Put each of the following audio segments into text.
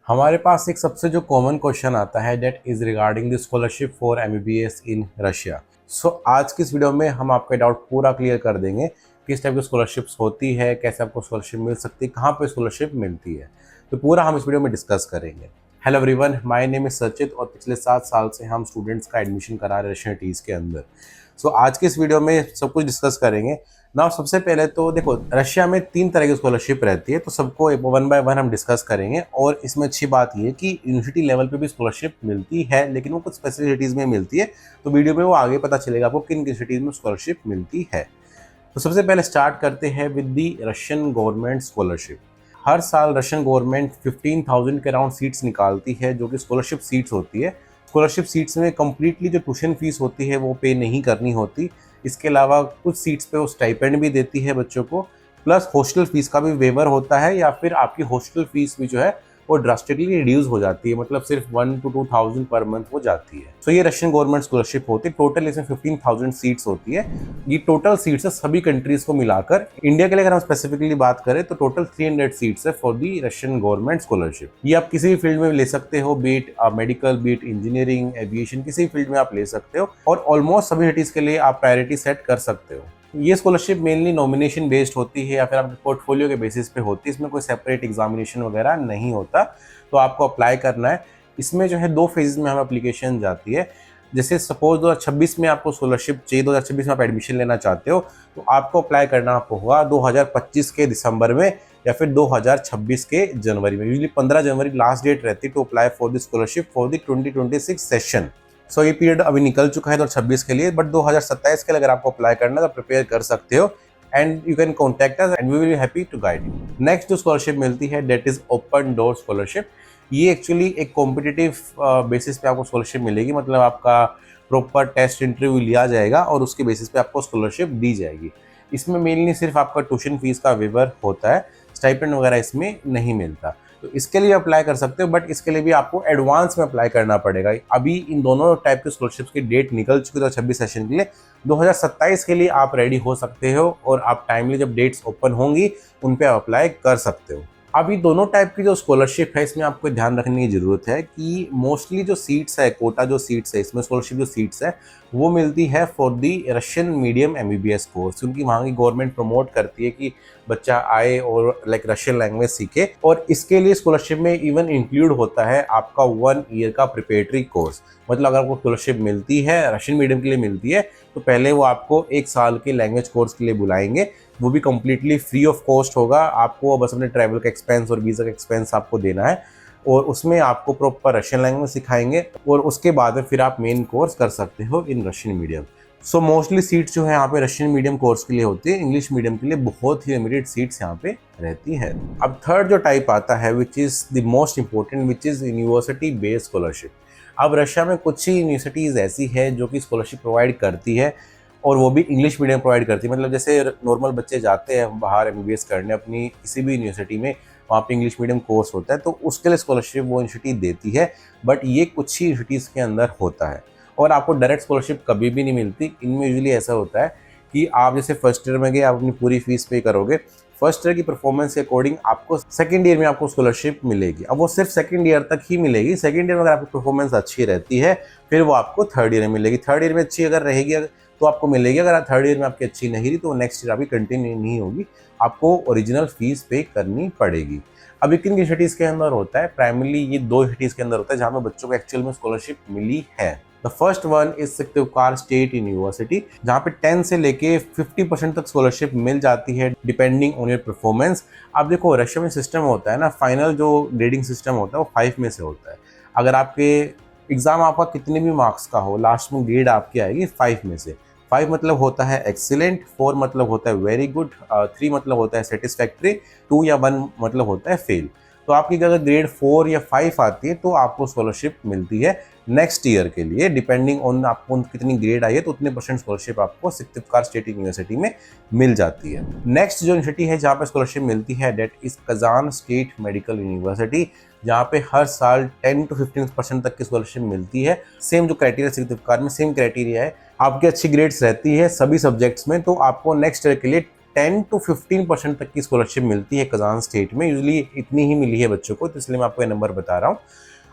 हमारे पास एक सबसे जो कॉमन क्वेश्चन आता है that is regarding the scholarship for MBBS in Russia. So आज की इस वीडियो में हम आपका डाउट पूरा क्लियर कर देंगे किस टाइप की स्कॉलरशिप्स होती है, कैसे आपको स्कॉलरशिप मिल सकती है, कहाँ पे स्कॉलरशिप मिलती है। तो पूरा हम इस वीडियो में डिस्कस करेंगे। Hello everyone, my name is Sachit और पिछले 7 साल से हम स्टूडेंट्स का एडमिशन करा रहे रशियन टीज के अंदर। सो आज की इस वीडियो में सब कुछ डिस्कस करेंगे ना। सबसे पहले तो देखो, रशिया में 3 तरह की स्कॉलरशिप रहती है, तो सबको वन बाय वन हम डिस्कस करेंगे। और इसमें अच्छी बात ये है कि यूनिवर्सिटी लेवल पे भी स्कॉलरशिप मिलती है, लेकिन वो कुछ स्पेसिफिक सिटीज़ में मिलती है। तो वीडियो में वो आगे पता चलेगा आपको किन किन सिटीज़ में स्कॉलरशिप मिलती है। तो सबसे पहले स्टार्ट करते हैं with the Russian government scholarship. हर साल रशियन गवर्नमेंट 15,000 के अराउंड सीट्स निकालती है, जो कि स्कॉलरशिप सीट्स होती है। स्कॉलरशिप सीट्स में कंप्लीटली जो ट्यूशन फीस होती है वो पे नहीं करनी होती। इसके अलावा कुछ सीट्स पे वो स्टाइपेंड भी देती है बच्चों को, प्लस हॉस्टल फीस का भी वेवर होता है, या फिर आपकी हॉस्टल फीस भी जो है वो ड्रास्टिकली रिड्यूस हो जाती है, मतलब सिर्फ 1 to 2,000 पर मंथ हो जाती है। तो ये रशियन गवर्नमेंट स्कॉलरशिप होती है। टोटल इसमें 15,000 सीट्स होती है। ये टोटल सीट्स है सभी कंट्रीज को मिलाकर। इंडिया के लिए अगर हम स्पेसिफिकली बात करें तो टोटल 300 सीट्स है for the Russian government scholarship. ये आप किसी भी फील्ड में ले सकते हो, be it medical, be it engineering, aviation, किसी भी फील्ड में आप ले सकते हो। और ऑलमोस्ट सभी सिटीज के लिए आप प्रायोरिटी सेट कर सकते हो। ये स्कॉलरशिप मेनली नॉमिनेशन बेस्ड होती है या फिर आपके पोर्टफोलियो के बेसिस पे होती है। इसमें कोई सेपरेट एग्जामिनेशन वगैरह नहीं होता। तो आपको अप्लाई करना है। इसमें जो है 2 फेजेस में हम एप्लीकेशन जाती है। जैसे सपोज 2026 में आपको स्कॉलरशिप चाहिए, 2026 में आप एडमिशन लेना चाहते हो, तो आपको अप्लाई करना होगा 2025 के दिसंबर में या फिर 2026 के जनवरी में। यूजली 15 जनवरी लास्ट डेट रहती है to apply for the scholarship for the 2026 सेशन। सो ये पीरियड अभी निकल चुका है 2026 के लिए, बट 2027 के लिए अगर आपको अप्लाई करना है तो प्रिपेयर कर सकते हो। And you can contact us and we will be happy to guide you. Next जो स्कॉलरशिप मिलती है that is open door scholarship. ये एक्चुअली एक कॉम्पिटिटिव बेसिस पे आपको स्कॉलरशिप मिलेगी, मतलब आपका प्रॉपर टेस्ट इंटरव्यू लिया जाएगा और उसके बेसिस पे आपको स्कॉलरशिप दी जाएगी। इसमें मेनली सिर्फ आपका ट्यूशन फीस का वेवर होता है, स्टाइपेंड वगैरह इसमें नहीं मिलता। तो इसके लिए अप्लाई कर सकते हो, बट इसके लिए भी आपको एडवांस में अप्लाई करना पड़ेगा। अभी इन दोनों टाइप के स्कॉलरशिप्स की डेट निकल चुकी है 2026 सेशन के लिए। 2027 के लिए आप रेडी हो सकते हो और आप टाइमली जब डेट्स ओपन होंगी उन पे आप अप्लाई कर सकते हो। अभी दोनों टाइप की जो स्कॉलरशिप है इसमें आपको ध्यान रखने की जरूरत है कि मोस्टली जो सीट्स है, कोटा जो सीट्स है, इसमें स्कॉलरशिप जो सीट्स है वो मिलती है for the Russian medium MBBS course, क्योंकि वहाँ की गवर्नमेंट प्रमोट करती है कि बच्चा आए और लाइक रशियन लैंग्वेज सीखे। और इसके लिए स्कॉलरशिप में इवन इंक्लूड होता है आपका 1 ईयर का प्रिपरेटरी कोर्स। मतलब अगर आपको स्कॉलरशिप मिलती है, रशियन मीडियम के लिए मिलती है, तो पहले वो आपको 1 साल के लैंग्वेज कोर्स के लिए बुलाएंगे। वो भी कम्प्लीटली फ्री ऑफ कॉस्ट होगा। आपको बस अपने ट्रैवल का एक्सपेंस और वीज़ा का एक्सपेंस आपको देना है, और उसमें आपको प्रॉपर रशियन लैंग्वेज सिखाएंगे और उसके बाद में फिर आप मेन कोर्स कर सकते हो इन Russian medium. So mostly seats जो है यहाँ पे रशियन मीडियम कोर्स के लिए होती है। इंग्लिश मीडियम के लिए बहुत ही लिमिटेड सीट्स यहाँ पे रहती है। अब थर्ड जो टाइप आता है which is the most important, which is university based scholarship. अब रशिया में कुछ ही यूनिवर्सिटीज़ ऐसी है जो कि स्कॉलरशिप प्रोवाइड करती है, और वो भी इंग्लिश मीडियम प्रोवाइड करती है। मतलब जैसे नॉर्मल बच्चे जाते हैं बाहर एमबीबीएस करने अपनी किसी भी यूनिवर्सिटी में, वहाँ पे इंग्लिश मीडियम कोर्स होता है, तो उसके लिए स्कॉलरशिप वो यूनिवर्सिटी देती है। बट ये कुछ ही यूनिवर्सिटीज़ के अंदर होता है, और आपको डायरेक्ट स्कॉलरशिप कभी भी नहीं मिलती। इनमें यूजुअली ऐसा होता है कि आप जैसे फर्स्ट ईयर में गए, आप अपनी पूरी फीस पे करोगे, फर्स्ट ईयर की परफॉर्मेंस के अकॉर्डिंग आपको सेकंड ईयर में आपको स्कॉलरशिप मिलेगी। अब वो सिर्फ सेकंड ईयर तक ही मिलेगी। सेकंड ईयर में अगर आपकी परफॉर्मेंस अच्छी रहती है फिर वो आपको थर्ड ईयर में मिलेगी। थर्ड ईयर में अच्छी अगर रहेगी तो आपको मिलेगी। अगर थर्ड ईयर में आपकी अच्छी नहीं रही तो नेक्स्ट ईयर आपकी कंटिन्यू नहीं होगी, आपको ओरिजिनल फीस पे करनी पड़ेगी। अब किन यूनिवर्सिटीज़ के अंदर होता है? प्राइमरली ये 2 यूनिवर्सिटीज़ के अंदर होता है जहाँ पे बच्चों को एक्चुअल में स्कॉलरशिप मिली है। The first one is Syktyvkar state university, जहाँ पे 10 से लेके 50% तक स्कॉलरशिप मिल जाती है डिपेंडिंग ऑन योर परफॉर्मेंस। अब देखो रशिया में सिस्टम होता है ना, फाइनल जो ग्रेडिंग सिस्टम होता है वो 5 में से होता है। अगर आपके एग्जाम आपका कितने भी मार्क्स का हो, लास्ट में ग्रेड आपकी आएगी 5 में से। 5 मतलब होता है एक्सीलेंट, 4 मतलब होता है वेरी गुड, 3 मतलब होता है सेटिस्फैक्ट्री, 2 या 1 मतलब होता है फेल। तो आपकी अगर ग्रेड 4 या 5 आती है तो आपको स्कॉलरशिप मिलती है नेक्स्ट ईयर के लिए। डिपेंडिंग ऑन आपको कितनी ग्रेड आई है तो उतने परसेंट स्कॉलरशिप आपको सिक्तिवकार स्टेट यूनिवर्सिटी में मिल जाती है। नेक्स्ट जो यूनिवर्सिटी है जहाँ पे स्कॉलरशिप मिलती है that is Kazan state medical university, जहाँ पे हर साल 10 to 15% तक की स्कॉलरशिप मिलती है। सेम जो क्राइटेरिया सिक्तिवकार में सेम क्राइटेरिया है, आपकी अच्छी ग्रेड्स रहती है सभी सब्जेक्ट्स में तो आपको नेक्स्ट ईयर के लिए 10 to 15% तक की स्कॉलरशिप मिलती है कजान स्टेट में। यूजुअली इतनी ही मिली है बच्चों को, तो इसलिए मैं आपको ये नंबर बता रहा हूँ।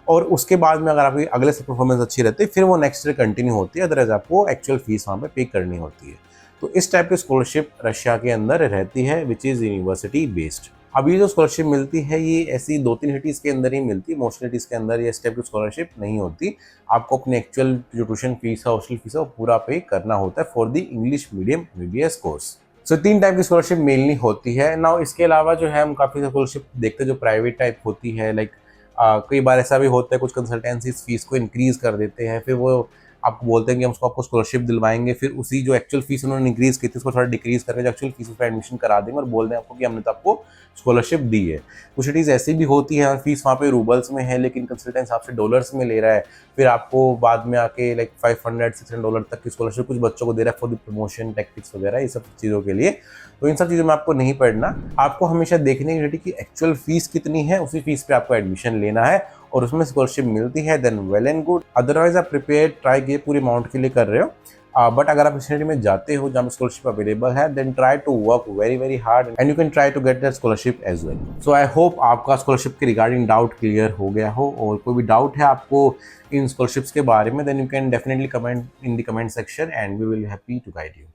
और उसके बाद में अगर आपकी अगले से परफॉर्मेंस अच्छी रहती है फिर वो नेक्स्ट ईयर कंटिन्यू होती है, अदरवाइज आपको एक्चुअल फीस वहाँ पे पे करनी होती है। तो इस टाइप की स्कॉलरशिप रशिया के अंदर रहती है, विच इज़ यूनिवर्सिटी बेस्ड। अब ये जो स्कॉलरशिप मिलती है ये ऐसी 2-3 सिटीज़ के अंदर ही मिलती है, मोस्ट सिटीज़ के अंदर ये इस टाइप की स्कॉलरशिप नहीं होती। आपको अपनी एक्चुअल जो ट्यूशन फीस है, हॉस्टल फीस है, वो पूरा पे करना होता है for the English medium MBBS course. So 3 type की स्कॉलरशिप मेनली होती है। नाउ इसके अलावा जो है हम काफ़ी स्कॉलरशिप देखते हैं जो प्राइवेट टाइप होती है, लाइक कई बार ऐसा भी होता है कुछ कंसल्टेंसीज फीस को इंक्रीज़ कर देते हैं, फिर वो आपको बोलते हैं कि हम उसको आपको स्कॉलरशिप दिलवाएंगे, फिर उसी जो एक्चुअल फीस उन्होंने इंक्रीज़ की थी उसको थोड़ा डिक्रीज़ करके जो एक्चुअल फीस उस पर एडमिशन करा देंगे और बोल दें आपको कि हमने तो आपको स्कॉलरशिप दी है। कुछ सिटीज़ ऐसी भी होती है फीस वहाँ पे रूबल्स में है लेकिन कंसल्टेंट आपसे डॉलर्स में ले रहा है, फिर आपको बाद में आके लाइक $500-600 तक की स्कॉलरशिप कुछ बच्चों को दे रहा है फॉर द प्रमोशन टैक्टिक्स वगैरह, ये सब चीज़ों के लिए। तो इन सब चीज़ों में आपको नहीं पढ़ना, आपको हमेशा देखने की कि एक्चुअल फीस कितनी है, उसी फीस पे आपको एडमिशन लेना है और उसमें स्कॉलरशिप मिलती है then well and good. Otherwise आप प्रिपेयर ट्राई किए पूरे अमाउंट के लिए कर रहे हो, बट अगर आप सिटी में जाते हो जहाँ स्कॉलरशिप अवेलेबल है then try to work very very hard and you can try to get that scholarship as well. So I hope आपका स्कॉलरशिप के रिगार्डिंग डाउट क्लियर हो गया हो, और कोई भी डाउट है आपको इन स्कॉलरशिप्स के बारे में then you can definitely comment in the comment section and we will happy to guide you.